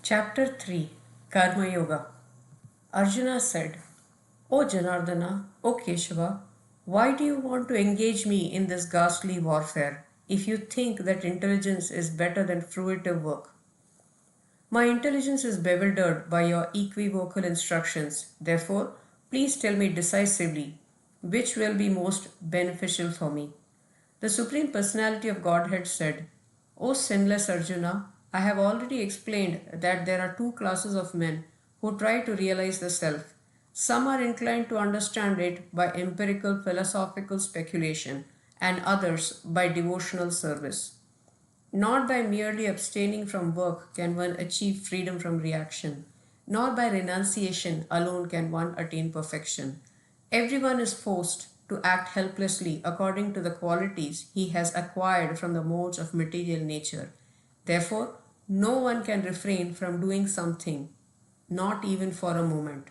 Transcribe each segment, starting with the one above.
Chapter 3 Karma Yoga. Arjuna said, O Janardana, O Keshava, why do you want to engage me in this ghastly warfare if you think that intelligence is better than fruitive work? My intelligence is bewildered by your equivocal instructions. Therefore, please tell me decisively which will be most beneficial for me. The Supreme Personality of Godhead said, O sinless Arjuna, I have already explained that there are two classes of men who try to realize the self. Some are inclined to understand it by empirical philosophical speculation, and others by devotional service. Not by merely abstaining from work can one achieve freedom from reaction, nor by renunciation alone can one attain perfection. Everyone is forced to act helplessly according to the qualities he has acquired from the modes of material nature. Therefore, no one can refrain from doing something, not even for a moment.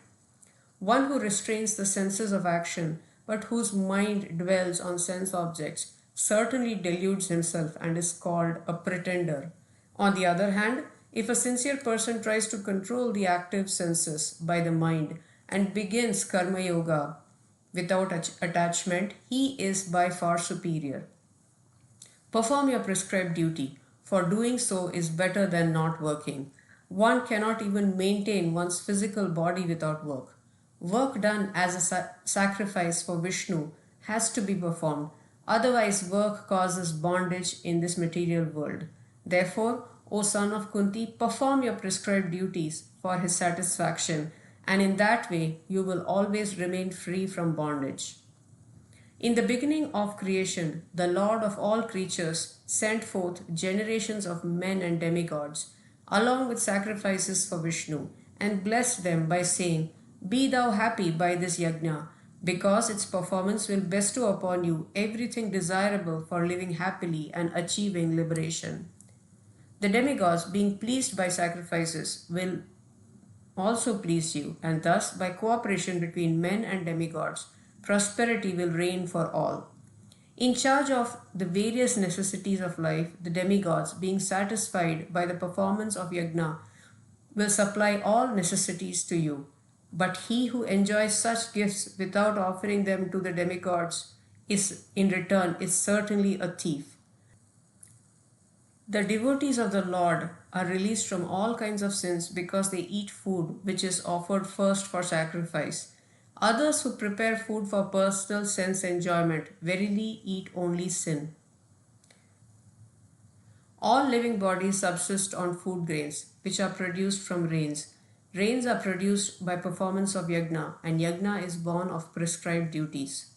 One who restrains the senses of action, but whose mind dwells on sense objects, certainly deludes himself and is called a pretender. On the other hand, if a sincere person tries to control the active senses by the mind and begins karma yoga without attachment, he is by far superior. Perform your prescribed duty, for doing so is better than not working. One cannot even maintain one's physical body without work. Work done as a sacrifice for Vishnu has to be performed, otherwise, work causes bondage in this material world. Therefore, O son of Kunti, perform your prescribed duties for his satisfaction, and in that way you will always remain free from bondage. In the beginning of creation, the Lord of all creatures sent forth generations of men and demigods, along with sacrifices for Vishnu, and blessed them by saying, Be thou happy by this yajna, because its performance will bestow upon you everything desirable for living happily and achieving liberation. The demigods, being pleased by sacrifices, will also please you, and thus, by cooperation between men and demigods, prosperity will reign for all. In charge of the various necessities of life, the demigods, being satisfied by the performance of yajna, will supply all necessities to you. But he who enjoys such gifts without offering them to the demigods is certainly a thief. The devotees of the Lord are released from all kinds of sins because they eat food which is offered first for sacrifice. Others who prepare food for personal sense enjoyment verily eat only sin. All living bodies subsist on food grains which are produced from rains. Rains are produced by performance of yajna, and yajna is born of prescribed duties.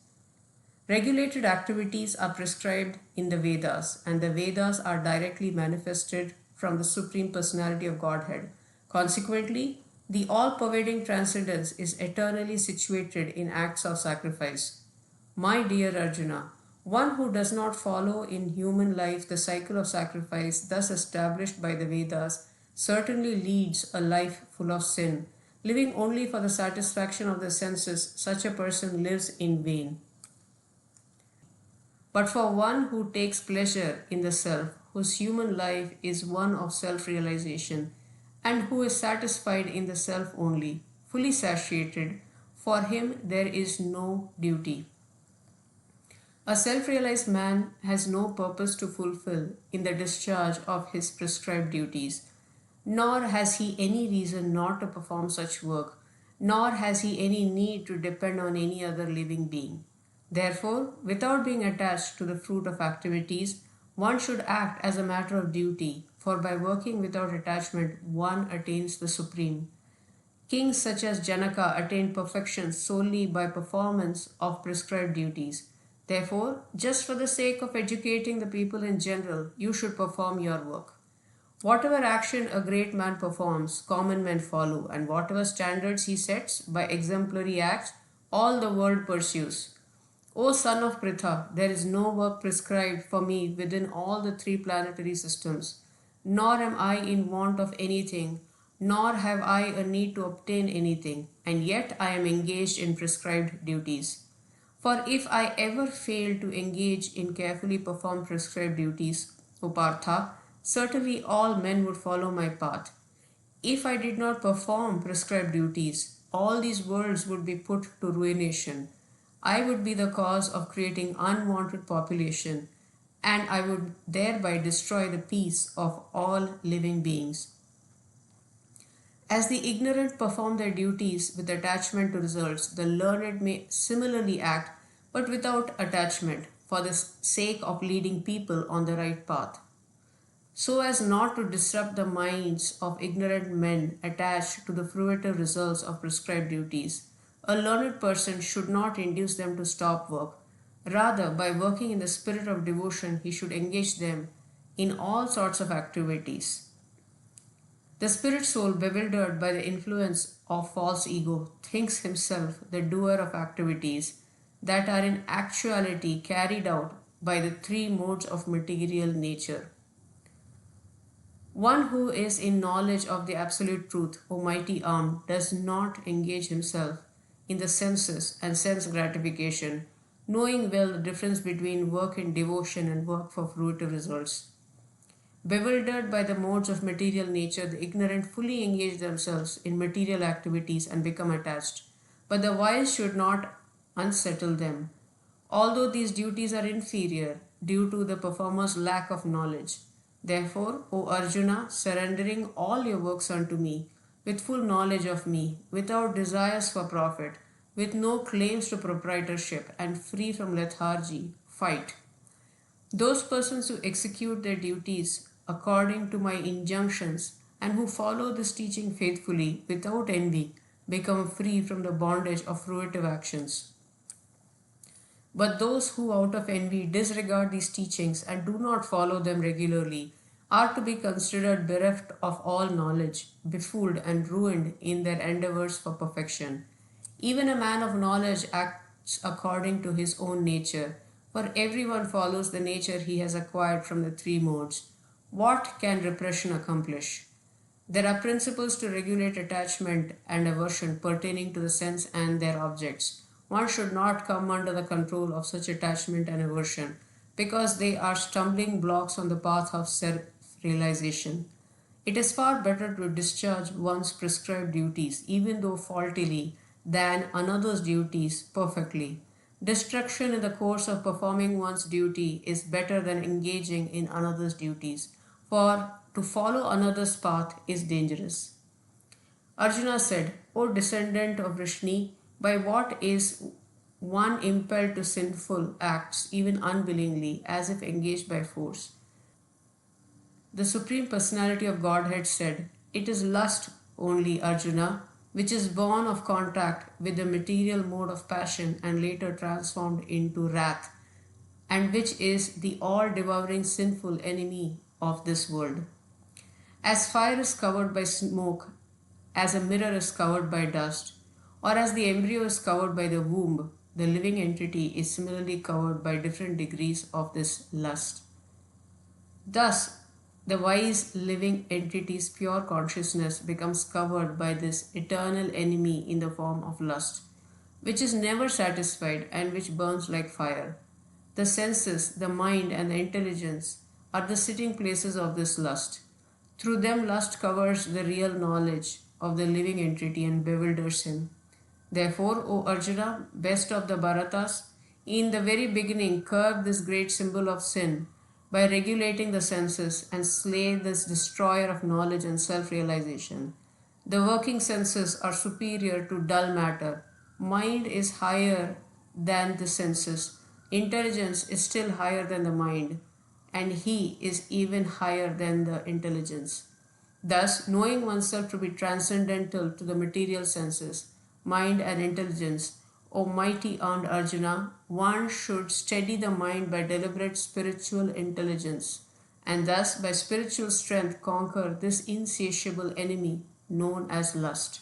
Regulated activities are prescribed in the Vedas, and the Vedas are directly manifested from the Supreme Personality of Godhead. Consequently, the all-pervading transcendence is eternally situated in acts of sacrifice. My dear Arjuna, one who does not follow in human life the cycle of sacrifice thus established by the Vedas certainly leads a life full of sin. Living only for the satisfaction of the senses, such a person lives in vain. But for one who takes pleasure in the self, whose human life is one of self-realization, and who is satisfied in the self only, fully satiated, for him there is no duty. A self-realized man has no purpose to fulfill in the discharge of his prescribed duties, nor has he any reason not to perform such work, nor has he any need to depend on any other living being. Therefore, without being attached to the fruit of activities, one should act as a matter of duty, for by working without attachment, one attains the supreme. Kings such as Janaka attained perfection solely by performance of prescribed duties. Therefore, just for the sake of educating the people in general, you should perform your work. Whatever action a great man performs, common men follow, and whatever standards he sets by exemplary acts, all the world pursues. O son of Pritha, there is no work prescribed for me within all the three planetary systems, nor am I in want of anything, nor have I a need to obtain anything, and yet I am engaged in prescribed duties. For if I ever fail to engage in carefully performed prescribed duties, O Partha, certainly all men would follow my path. If I did not perform prescribed duties, all these worlds would be put to ruination. I would be the cause of creating unwanted population, and I would thereby destroy the peace of all living beings. As the ignorant perform their duties with attachment to results, the learned may similarly act but without attachment for the sake of leading people on the right path, so as not to disrupt the minds of ignorant men attached to the fruitive results of prescribed duties. A learned person should not induce them to stop work. Rather, by working in the spirit of devotion, he should engage them in all sorts of activities. The spirit soul, bewildered by the influence of false ego, thinks himself the doer of activities that are in actuality carried out by the three modes of material nature. One who is in knowledge of the absolute truth, O mighty arm, does not engage himself in the senses and sense gratification, knowing well the difference between work in devotion and work for fruitive results. Bewildered by the modes of material nature, the ignorant fully engage themselves in material activities and become attached. But the wise should not unsettle them. Although these duties are inferior due to the performer's lack of knowledge. Therefore, O Arjuna, surrendering all your works unto me, with full knowledge of me, without desires for profit, with no claims to proprietorship, and free from lethargy, fight. Those persons who execute their duties according to my injunctions and who follow this teaching faithfully without envy become free from the bondage of fruitive actions. But those who out of envy disregard these teachings and do not follow them regularly are to be considered bereft of all knowledge, befooled and ruined in their endeavors for perfection. Even a man of knowledge acts according to his own nature, for everyone follows the nature he has acquired from the three modes. What can repression accomplish? There are principles to regulate attachment and aversion pertaining to the sense and their objects. One should not come under the control of such attachment and aversion because they are stumbling blocks on the path of self-realization. It is far better to discharge one's prescribed duties, even though faultily, than another's duties perfectly. Destruction in the course of performing one's duty is better than engaging in another's duties, for to follow another's path is dangerous. Arjuna said, O descendant of Vrishni, by what is one impelled to sinful acts, even unwillingly, as if engaged by force? The Supreme Personality of Godhead said, It is lust only, Arjuna, which is born of contact with the material mode of passion and later transformed into wrath, and which is the all-devouring sinful enemy of this world. As fire is covered by smoke, as a mirror is covered by dust, or as the embryo is covered by the womb, the living entity is similarly covered by different degrees of this lust. Thus, the wise living entity's pure consciousness becomes covered by this eternal enemy in the form of lust, which is never satisfied and which burns like fire. The senses, the mind, and the intelligence are the sitting places of this lust. Through them, lust covers the real knowledge of the living entity and bewilders him. Therefore, O Arjuna, best of the Bharatas, in the very beginning curb this great symbol of sin by regulating the senses and slay this destroyer of knowledge and self-realization. The working senses are superior to dull matter. Mind is higher than the senses. Intelligence is still higher than the mind, and he is even higher than the intelligence. Thus, knowing oneself to be transcendental to the material senses, mind and intelligence, O mighty armed Arjuna, one should steady the mind by deliberate spiritual intelligence, and thus by spiritual strength conquer this insatiable enemy known as lust.